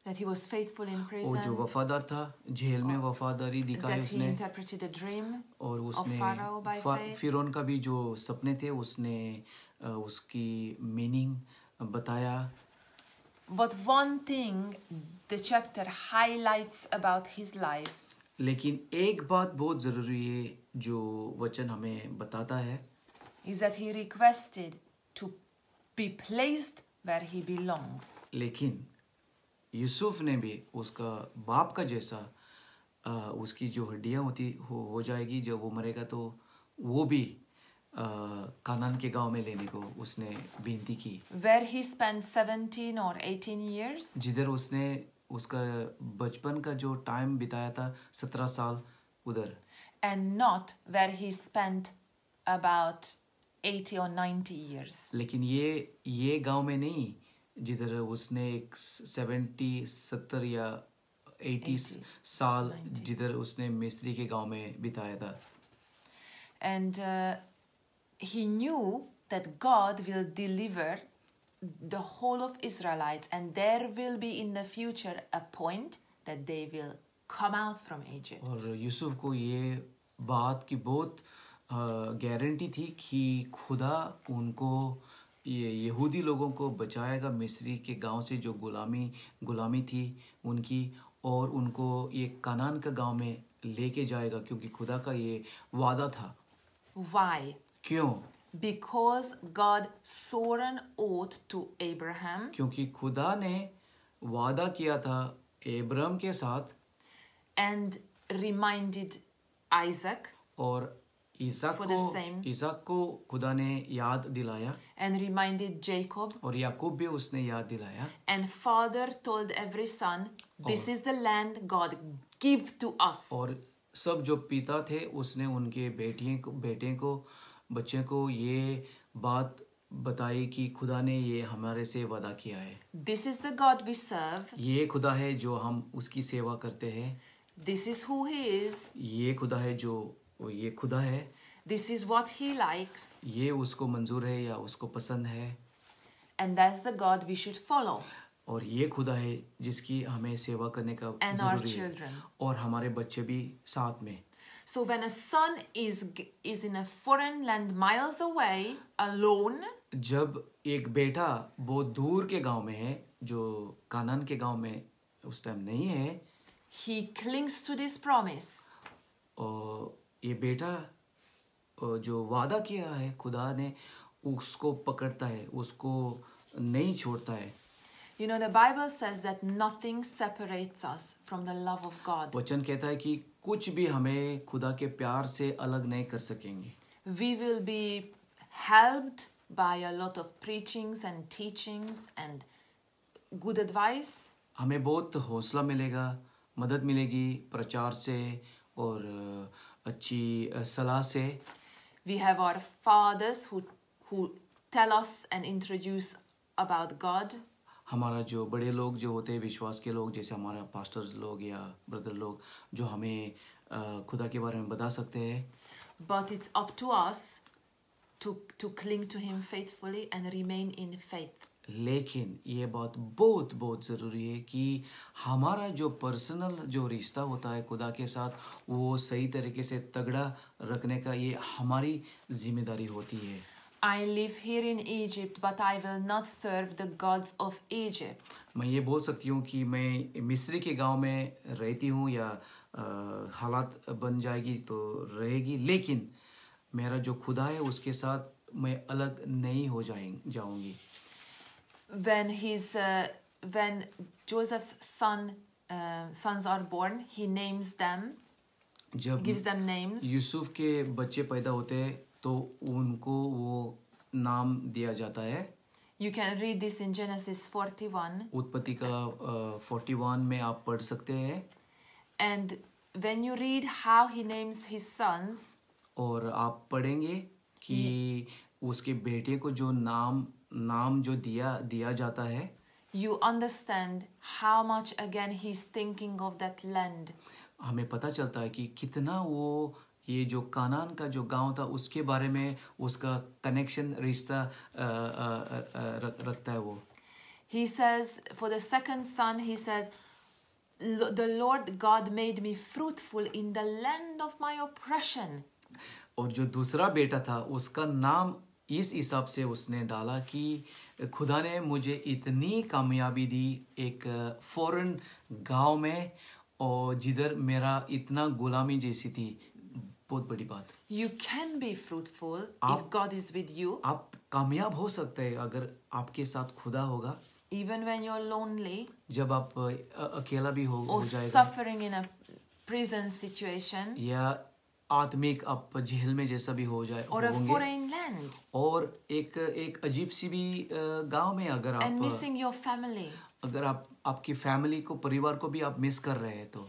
That he was faithful in prison. वो जो वफादार था, जेल में वफादारी दिखाई उसने. That he interpreted a dream और उसने of Pharaoh by faith. फिरौन का भी जो सपने थे उसने उसकी मीनिंग बताया. But one thing the chapter highlights about his life, लेकिन एक बात बहुत जरूरी है जो वचन हमें बताता है, is that he requested to be placed where he belongs. लेकिन यूसुफ ने भी उसका बाप का जैसा उसकी जो हड्डियां होती हो जाएगी जब वो मरेगा, तो वो भी कानान के गांव में लेने को उसने विनती की. Where he spent 17 or 18 years. जिधर उसने उसका बचपन का जो टाइम बिताया था 17 साल उधर. And not where he spent about 80 or 90 years. लेकिन ये गांव में नहीं जिधर उसने 70 या 80 साल 90. जिधर उसने मिस्री के गांव में बिताया था. And he knew that God will deliver the whole of Israelites, and there will be in the future a point that they will come out from Egypt. और यूसुफ को ये बात की बहुत गारंटी थी कि खुदा उनको ये यहूदी लोगों को बचाएगा मिस्री के गांव से जो गुलामी थी उनकी, और उनको ये कनान का गांव में लेके जाएगा क्योंकि खुदा का ये वादा था. Why? क्यों? Because God swore an oath to Abraham. क्योंकि खुदा ने वादा किया था अब्राहम के साथ. And reminded Isaac. और इसहाक को खुदा ने याद दिलाया. And reminded Jacob. और याकूब भी उसने याद दिलाया. And father told every son, this is the land God give to us. और सब जो पिता थे उसने उनके बेटे को बच्चे को ये बात बताई कि खुदा ने ये हमारे से वादा किया है. This is the God we serve. ये खुदा है जो हम उसकी सेवा करते हैं. This is who he is. ये खुदा है जो ये खुदा है. This is what he likes. ये उसको मंजूर है या उसको पसंद है. And that's the God we should follow. और ये खुदा है जिसकी हमें सेवा करने का And जरूरी our children. है. और हमारे बच्चे भी साथ में. So when a son is in a foreign land miles away alone, जब एक बेटा बहुत दूर के गांव में है जो कानान के गांव में उस टाइम नहीं है, he clings to this promise. और ये बेटा जो वादा किया है खुदा ने उसको पकड़ता है, उसको नहीं छोड़ता है. You know, the Bible says that nothing separates us from the love of God. वचन कहता है कि कुछ भी हमें खुदा के प्यार से अलग नहीं कर सकेंगे. We will be helped by a lot of preachings and teachings and good advice. हमें बहुत हौसला मिलेगा, मदद मिलेगी प्रचार से और अच्छी सलाह से. We have our fathers who tell us and introduce about God. हमारा जो बड़े लोग जो होते हैं विश्वास के लोग जैसे हमारा पास्टर्स लोग या ब्रदर लोग जो हमें खुदा के बारे में बता सकते हैं. But it's up to us to cling to him faithfully and remain in faith. लेकिन ये बात बहुत बहुत ज़रूरी है कि हमारा जो पर्सनल जो रिश्ता होता है खुदा के साथ वो सही तरीके से तगड़ा रखने का ये हमारी जिम्मेदारी होती है. I live here in Egypt, but I will not serve the gods of Egypt. मैं ये बोल सकती हूँ कि मैं मिस्री के गांव में रहती हूँ या हालात बन जाएगी तो रहेगी, लेकिन मेरा जो खुदा है उसके साथ मैं अलग नहीं हो जाऊंगी. When Joseph's son sons are born, he names them, जब gives them names. यूसुफ के बच्चे पैदा होते हैं तो उनको वो नाम दिया जाता है. You can read this in Genesis 41. उत्पत्ति का 41 में आप पढ़ सकते हैं. And when you read how he names his sons, और आप पढ़ेंगे कि उसके बेटे को जो नाम जो दिया जाता है, you understand how much again he's thinking of that land. हमें पता चलता है कि कितना वो ये जो कानान का जो गांव था उसके बारे में उसका कनेक्शन रिश्ता रखता है वो. He says, for the second son, he says, the Lord God made me fruitful in the land of my oppression. और जो दूसरा बेटा था उसका नाम इस हिसाब से उसने डाला कि खुदा ने मुझे इतनी कामयाबी दी एक फॉरेन गांव में और जिधर मेरा इतना गुलामी जैसी थी. बहुत बड़ी बात. You can be fruitful if God is with you. आप कामयाब हो सकते हैं अगर आपके साथ खुदा होगा. Even when you're lonely. जब आप अकेला भी हो जाएगा. Suffering in a prison situation. या आत्मिक आप जेल में जैसा भी हो जाए or a foreign land. और एक अजीब सी भी गांव में अगर आप and missing your family. अगर आप आपकी फैमिली को परिवार को भी आप मिस कर रहे हैं तो.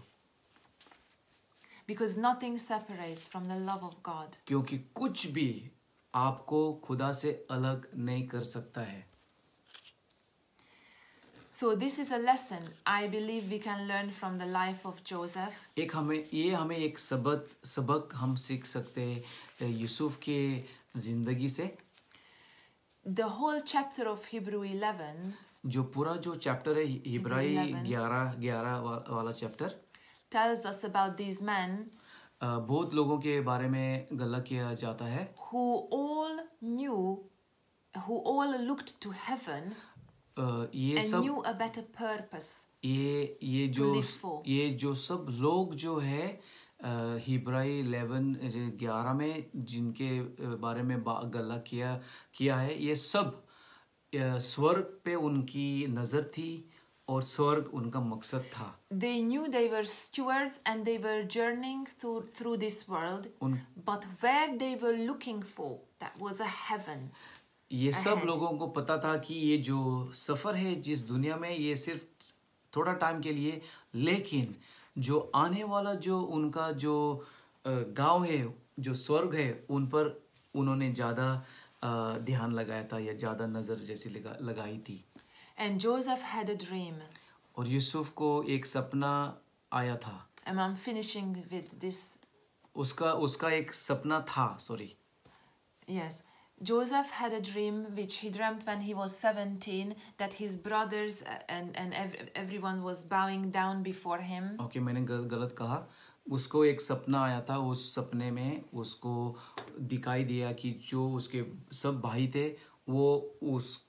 Because nothing separates from the love of God. क्योंकि कुछ भी आपको खुदा से अलग नहीं कर सकता है. So this is a lesson I believe we can learn from the life of Joseph. हमें एक सबक हम सीख सकते हैं यूसुफ के जिंदगी से. The whole chapter of Hebrew 11. जो पूरा जो चैप्टर है हिब्राई 11 वाला chapter tells us about these men. बहुत लोगों के बारे में गल्ला किया जाता है. Who all looked to heaven. ये and सब knew a better purpose. ये जो सब लोग जो है हिब्राई 11 में जिनके बारे में गल्ला किया है, ये सब स्वर्ग पे उनकी नजर थी और स्वर्ग उनका मकसद था. They knew they were stewards and they were journeying through this world, but where they were looking for, that was a heaven. ये सब लोगों को पता था कि ये जो सफर है जिस दुनिया में ये सिर्फ थोड़ा टाइम के लिए, लेकिन जो आने वाला जो उनका जो गांव है, जो स्वर्ग है, उन पर उन्होंने ज्यादा ध्यान लगाया था या ज्यादा नजर जैसी लगाई थी. And Joseph had a dream. और यूसुफ को एक सपना आया था. And I'm finishing with this. उसका एक सपना था. Sorry. Yes. Joseph had a dream which he dreamt when he was 17, that his brothers and everyone was bowing down before him. Okay, मैंने गलत कहा. उसको एक सपना आया था. उस सपने में उसको दिखाई दिया कि जो उसके सब भाई थे वो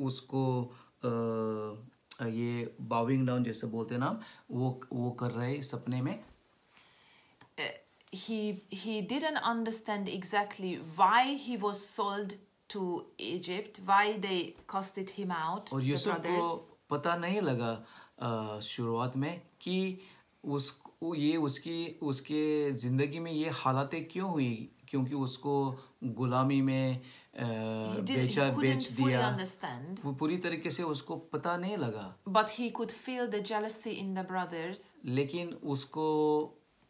उसको ये बाउइंग डाउन जैसे बोलते हैं ना, वो कर रहे सपने में. He didn't understand exactly why he was sold to Egypt, why they casted him out. और यूसुफ को पता नहीं लगा शुरुआत में कि उसके जिंदगी में ये हालातें क्यों हुई, क्योंकि उसको गुलामी में बेच दिया. पूरी तरीके से उसको पता नहीं लगा. But he could feel the jealousy in the brothers. लेकिन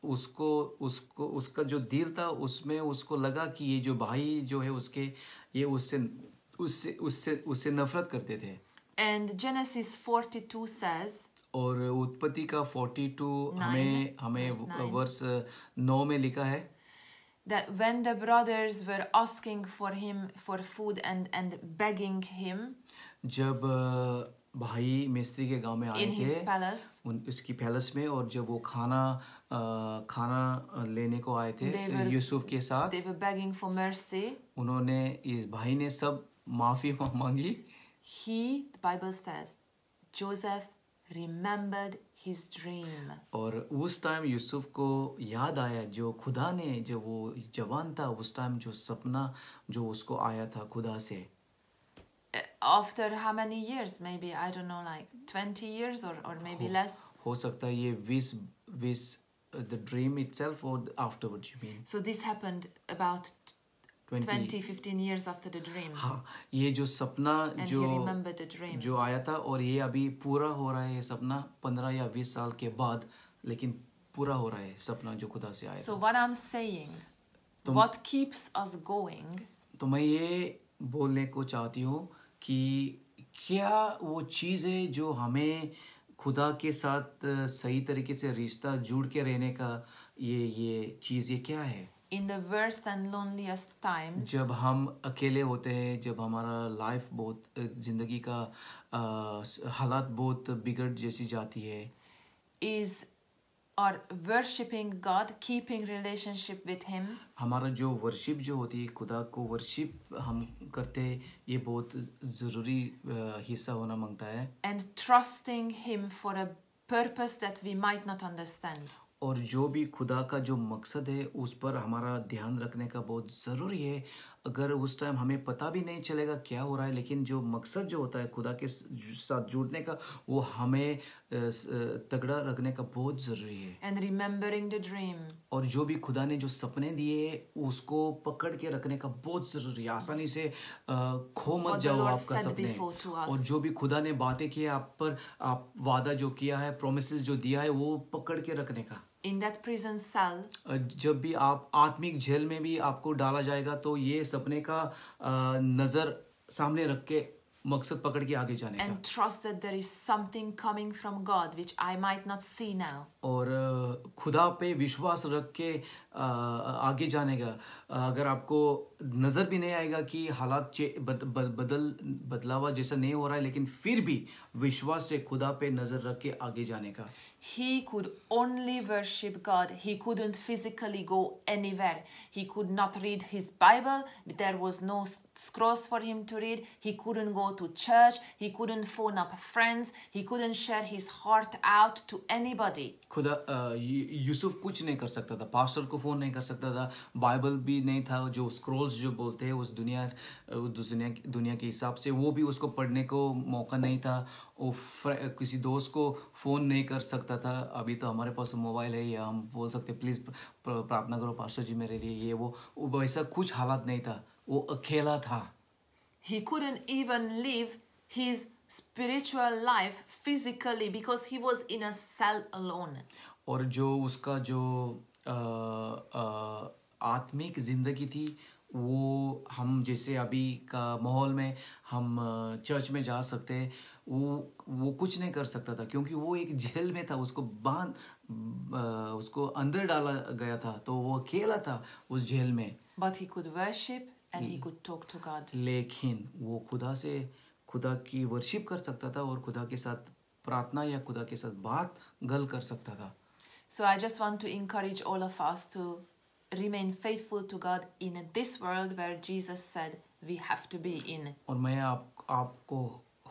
उसका जो दिल था उसमें उसको लगा कि ये जो भाई जो है उसके ये उससे नफरत करते थे. And Genesis 42 says. और उत्पत्ति का 42 हमें वर्ष 9 में लिखा है. That when the brothers were asking for him for food and begging him. जब भाई मिस्री के गांव में आए थे उसकी पैलेस में, और जब वो खाना लेने को आए थे यूसुफ के साथ, they were begging for mercy. उन्होंने इस भाई ने सब माफी मांगी. The Bible says, Joseph remembered his dream. और उस टाइम यूसुफ को याद आया जो खुदा ने, जब वो जवान था उस टाइम जो सपना जो उसको आया था खुदा से. after how many years? Maybe, I don't know, like 20 years or maybe less. हो सकता है ये 20 the dream itself or afterwards you mean? So this happened about 20-15 years after the dream. हाँ, ये जो सपना And जो he remembered the dream. जो आया था और ये अभी पूरा हो रहा है ये सपना 15 या 20 साल के बाद, लेकिन पूरा हो रहा है सपना जो खुदा से आया So था. what I'm saying, what keeps us going तो मैं ये बोलने को चाहती हूँ कि क्या वो चीज़ है जो हमें खुदा के साथ सही तरीके से रिश्ता जुड़ के रहने का ये चीज़ ये क्या है? in the worst and loneliest times, जब हम अकेले होते हैं, जब हमारा लाइफ बहुत जिंदगी का हालात बहुत बिगड़ जैसी जाती है, is our worshiping God, keeping relationship with Him, हमारा जो वर्शिप जो होती है, खुदा को वर्शिप हम करते हैं, ये बहुत ज़रूरी हिस्सा होना मांगता है. and trusting Him for a purpose that we might not understand. और जो भी खुदा का जो मकसद है उस पर हमारा ध्यान रखने का बहुत ज़रूरी है. अगर उस टाइम हमें पता भी नहीं चलेगा क्या हो रहा है, लेकिन जो मकसद जो होता है खुदा के साथ जुड़ने का, वो हमें तगड़ा रखने का बहुत ज़रूरी है. And remembering the dream. और जो भी खुदा ने जो सपने दिए उसको पकड़ के रखने का बहुत ज़रूरी है. आसानी से खो मत जाओ आपका सपने. और जो भी खुदा ने बातें की आप पर, आप वादा जो किया है, प्रोमिसेस जो दिया है, वो पकड़ के रखने का. In that prison cell, जब भी आप आत्मिक जेल में भी आपको डाला जाएगा तो ये सपने का नज़र सामने रख के मकसद पकड़ के आगे जाने का. and trust that there is something coming from God which I might not see now. और खुदा पे विश्वास रख के आगे जाने का. अगर आपको नज़र भी नहीं आएगा कि हालात बदलावा जैसा नहीं हो रहा है, लेकिन फिर भी विश्वास से खुदा पे नज़र रख के आगे जाने का. He could only worship God. He couldn't physically go anywhere. He could not read his Bible. There was no scrolls for him to read. He couldn't go to church. He couldn't phone up friends. He couldn't share his heart out to anybody. खुदा यूसुफ कुछ नहीं कर सकता था. पास्टर को फ़ोन नहीं कर सकता था. बाइबल भी नहीं था. जो स्क्रोल्स जो बोलते हैं उस दुनिया के हिसाब से, वो भी उसको पढ़ने को मौका नहीं था. वो किसी दोस्त को फ़ोन नहीं कर सकता था. अभी तो हमारे पास मोबाइल है, या हम बोल सकते प्लीज़ प्रार्थना करो पास्टर जी मेरे लिए, ये वो वैसा कुछ हालात नहीं था. वो अकेला था. He couldn't even live his spiritual life physically because he was in a cell alone. और जो उसका जो आत्मिक जिंदगी थी, वो हम जैसे अभी का माहौल में हम चर्च में जा सकते हैं, वो कुछ नहीं कर सकता था, क्योंकि वो एक जेल में था. उसको अंदर डाला गया था, तो वो अकेला था उस जेल में. But he could worship and he could talk to God. लेकिन वो खुदा की वर्शिप कर सकता था और खुदा के साथ प्रार्थना या खुदा के साथ बात गल कर सकता था. So I just want to encourage all of us to remain faithful to God in this world where Jesus said we have to be in. और मैं आपको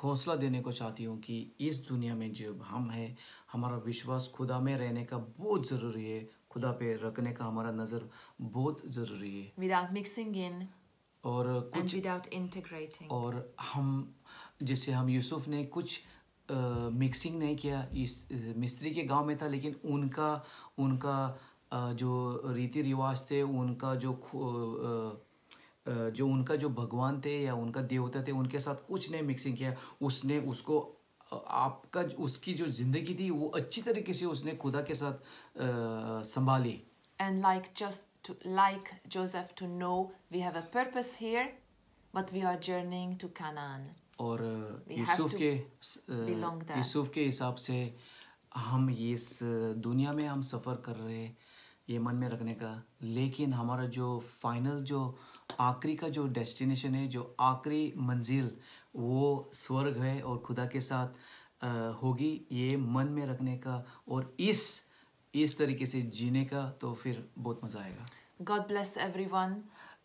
हौसला देने को चाहती हूँ कि इस दुनिया में जब हम हैं, हमारा विश्वास खुदा में रहने का बहुत ज़रूरी है. खुदा पे रखने का हमारा नज़र बहुत ज़रूरी है. Without mixing in और and कुछ without integrating. और हम जैसे हम यूसुफ ने कुछ मिक्सिंग नहीं किया. इस मिस्त्री के गांव में था, लेकिन उनका जो रीति रिवाज थे, उनका जो भगवान थे या उनका देवता थे, उनके साथ कुछ नहीं मिक्सिंग किया. उसने उसको उसकी जो जिंदगी थी वो अच्छी तरीके से उसने खुदा के साथ संभाली. And like Joseph to know we have a purpose here, but we are journeying to Canaan. और यूसुफ के हिसाब से हम इस दुनिया में हम सफ़र कर रहे हैं, ये मन में रखने का. लेकिन हमारा जो फाइनल जो आखिरी का जो डेस्टिनेशन है, जो आखिरी मंजिल, वो स्वर्ग है और खुदा के साथ होगी. ये मन में रखने का और इस तरीके से जीने का, तो फिर बहुत मज़ा आएगा. God bless everyone.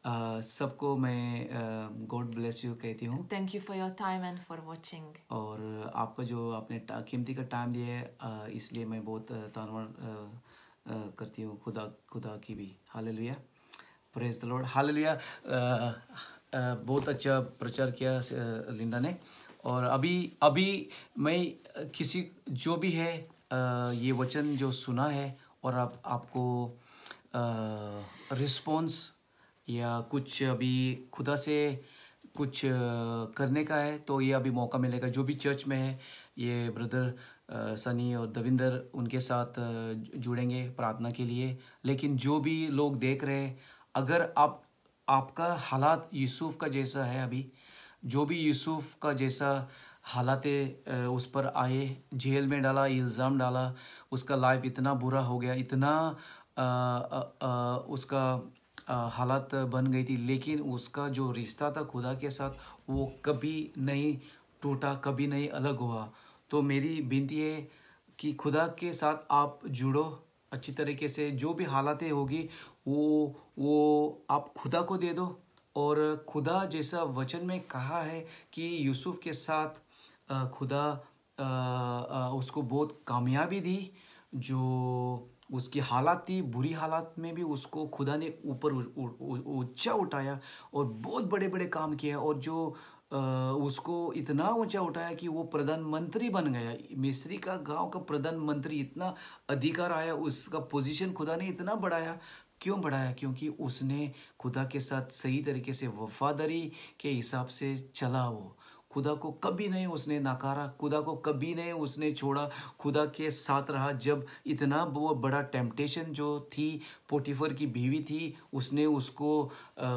सबको मैं गॉड ब्लेस यू कहती हूँ. Thank you for your time and for watching. और आपका जो आपने कीमती का टाइम दिया है, इसलिए मैं बहुत धन्यवाद करती हूँ खुदा की भी. Hallelujah, praise the Lord, hallelujah. बहुत अच्छा प्रचार किया लिंडा ने। और अभी मैं किसी जो भी है ये वचन जो सुना है और आपको रिस्पॉन्स या कुछ अभी खुदा से कुछ करने का है तो ये अभी मौका मिलेगा। जो भी चर्च में है ये ब्रदर सनी और दविंदर उनके साथ जुड़ेंगे प्रार्थना के लिए। लेकिन जो भी लोग देख रहे हैं, अगर आपका हालात यूसुफ का जैसा है, अभी जो भी यूसुफ का जैसा हालात उस पर आए, जेल में डाला, इल्ज़ाम डाला, उसका लाइफ इतना बुरा हो गया, इतना उसका हालात बन गई थी, लेकिन उसका जो रिश्ता था खुदा के साथ वो कभी नहीं टूटा, कभी नहीं अलग हुआ। तो मेरी विनती है कि खुदा के साथ आप जुड़ो अच्छी तरीके से। जो भी हालातें होगी वो आप खुदा को दे दो। और खुदा जैसा वचन में कहा है कि यूसुफ के साथ खुदा उसको बहुत कामयाबी दी। जो उसकी हालात थी, बुरी हालात में भी उसको खुदा ने ऊपर ऊंचा उठाया और बहुत बड़े बड़े काम किए। और जो उसको इतना ऊंचा उठाया कि वो प्रधानमंत्री बन गया, मिस्री का गांव का प्रधानमंत्री। इतना अधिकार आया, उसका पोजीशन खुदा ने इतना बढ़ाया। क्यों बढ़ाया? क्योंकि उसने खुदा के साथ सही तरीके से वफादारी के हिसाब से चला। वो खुदा को कभी नहीं उसने नकारा, खुदा को कभी नहीं उसने छोड़ा, खुदा के साथ रहा। जब इतना वो बड़ा टेम्पटेशन जो थी, पोटीफर की बीवी थी, उसने उसको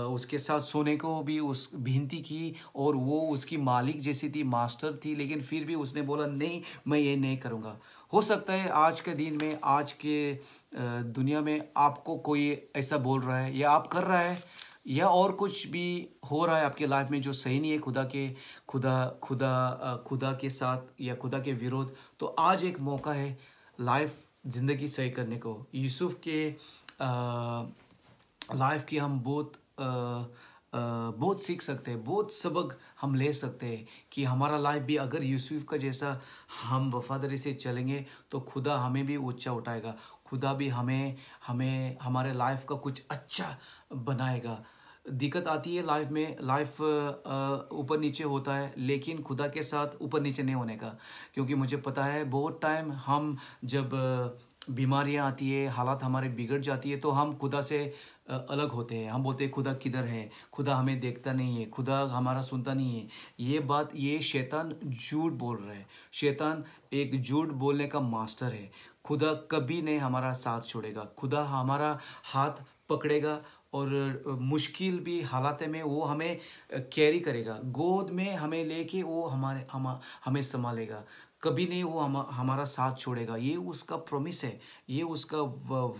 उसके साथ सोने को भी उस विनती की और वो उसकी मालिक जैसी थी, मास्टर थी, लेकिन फिर भी उसने बोला नहीं, मैं ये नहीं करूँगा। हो सकता है आज के दिन में, आज के दुनिया में आपको कोई ऐसा बोल रहा है या आप कर रहा है या और कुछ भी हो रहा है आपके लाइफ में जो सही नहीं है, खुदा के साथ या खुदा के विरोध। तो आज एक मौका है लाइफ जिंदगी सही करने को। यूसुफ के लाइफ की हम बहुत सीख सकते हैं, बहुत सबक हम ले सकते हैं कि हमारा लाइफ भी अगर यूसुफ का जैसा हम वफादारी से चलेंगे तो खुदा हमें भी ऊंचा उठाएगा। खुदा भी हमें हमारे लाइफ का कुछ अच्छा बनाएगा। दिक्कत आती है लाइफ में, लाइफ ऊपर नीचे होता है, लेकिन खुदा के साथ ऊपर नीचे नहीं होने का। क्योंकि मुझे पता है बहुत टाइम हम जब बीमारियां आती है, हालात हमारे बिगड़ जाती है, तो हम खुदा से अलग होते हैं। हम बोलते हैं खुदा किधर है, खुदा हमें देखता नहीं है, खुदा हमारा सुनता नहीं है। ये शैतान झूठ बोल रहा है। शैतान एक झूठ बोलने का मास्टर है। खुदा कभी नहीं हमारा साथ छोड़ेगा। खुदा हमारा हाथ पकड़ेगा और मुश्किल भी हालात में वो हमें कैरी करेगा, गोद में हमें लेके वो हमें संभालेगा। कभी नहीं वो हमारा साथ छोड़ेगा। ये उसका प्रॉमिस है, ये उसका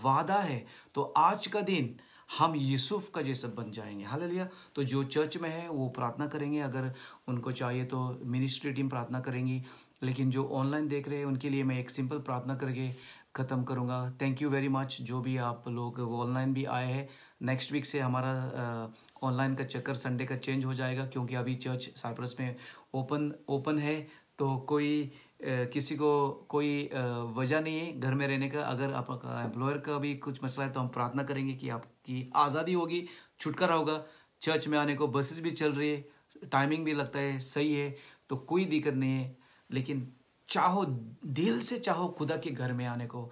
वादा है। तो आज का दिन हम यूसुफ का जैसा बन जाएंगे। हालेलुया। तो जो चर्च में है वो प्रार्थना करेंगे, अगर उनको चाहिए तो मिनिस्ट्री टीम प्रार्थना करेंगी। लेकिन जो ऑनलाइन देख रहे हैं उनके लिए मैं एक सिंपल प्रार्थना करके ख़त्म करूँगा। थैंक यू वेरी मच जो भी आप लोग ऑनलाइन भी आए हैं। नेक्स्ट वीक से हमारा ऑनलाइन का चक्कर संडे का चेंज हो जाएगा, क्योंकि अभी चर्च साइप्रस में ओपन है। तो किसी को कोई वजह नहीं है घर में रहने का। अगर आपका एम्प्लॉयर का भी कुछ मसला है तो हम प्रार्थना करेंगे कि आपकी आज़ादी होगी, छुटकारा होगा। चर्च में आने को बसेस भी चल रही है, टाइमिंग भी लगता है सही है, तो कोई दिक्कत नहीं है। लेकिन चाहो, दिल से चाहो खुदा के घर में आने को,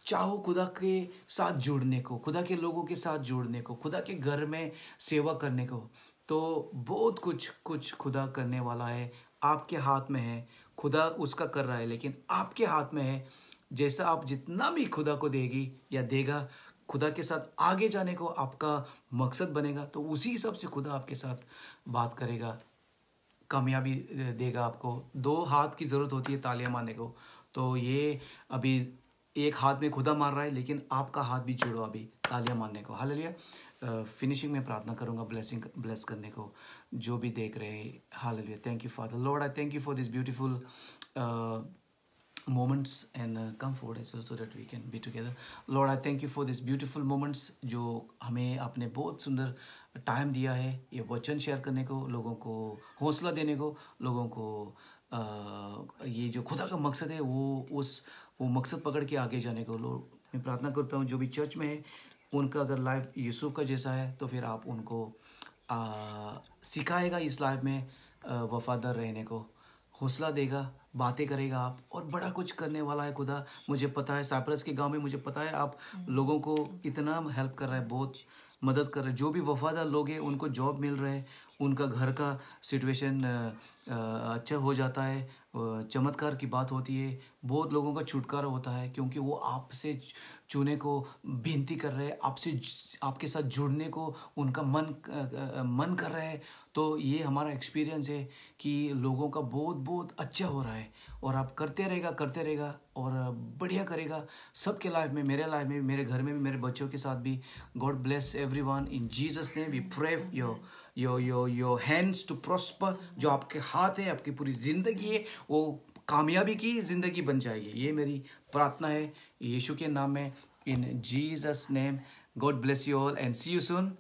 चाहो खुदा के साथ जुड़ने को, खुदा के लोगों के साथ जुड़ने को, खुदा के घर में सेवा करने को, तो बहुत कुछ खुदा करने वाला है। आपके हाथ में है, खुदा उसका कर रहा है, लेकिन आपके हाथ में है। जैसा आप जितना भी खुदा को देगी या देगा, खुदा के साथ आगे जाने को आपका मकसद बनेगा, तो उसी हिसाब से खुदा आपके साथ बात करेगा, कामयाबी देगा आपको। 2 हाथ की ज़रूरत होती है तालियां मारने को। तो ये अभी एक हाथ में खुदा मार रहा है, लेकिन आपका हाथ भी जोड़ो अभी तालियां मारने को। हालेलुया। फिनिशिंग में प्रार्थना करूंगा ब्लेस करने को जो भी देख रहे हैं। Hallelujah. Thank you father Lord, I thank you for this beautiful moments and come forward as well so that we can be together. Lord, I thank you for this beautiful moments जो हमें आपने बहुत सुंदर टाइम दिया है ये वचन शेयर करने को, लोगों को हौसला देने को, लोगों को ये जो खुदा का मकसद है वो मकसद पकड़ के आगे जाने को। लोग मैं प्रार्थना करता हूँ जो भी चर्च में है उनका अगर लाइफ यूसुफ का जैसा है तो फिर आप उनको सिखाएगा इस लाइफ में वफादार रहने को, हौसला देगा, बातें करेगा आप, और बड़ा कुछ करने वाला है खुदा। मुझे पता है साइप्रस के गांव में, मुझे पता है आप लोगों को इतना हेल्प कर रहा है, बहुत मदद कर रहा है। जो भी वफादार लोग हैं उनको जॉब मिल रहा है, उनका घर का सिचुएशन अच्छा हो जाता है, चमत्कार की बात होती है, बहुत लोगों का छुटकारा होता है, क्योंकि वो आपसे चुने को विनती कर रहे हैं, आपके साथ जुड़ने को उनका मन कर रहा है। तो ये हमारा एक्सपीरियंस है कि लोगों का बहुत बहुत अच्छा हो रहा है, और आप करते रहेगा और बढ़िया करेगा सबके लाइफ में, मेरे लाइफ में, मेरे घर में भी, मेरे बच्चों के साथ भी। God bless everyone in Jesus name we pray your hands to prosper. जो आपके हाथ है, आपकी पूरी जिंदगी है, वो कामयाबी की जिंदगी बन जाएगी। ये मेरी प्रार्थना है यीशु के नाम में, in Jesus name. God bless you all and see you soon.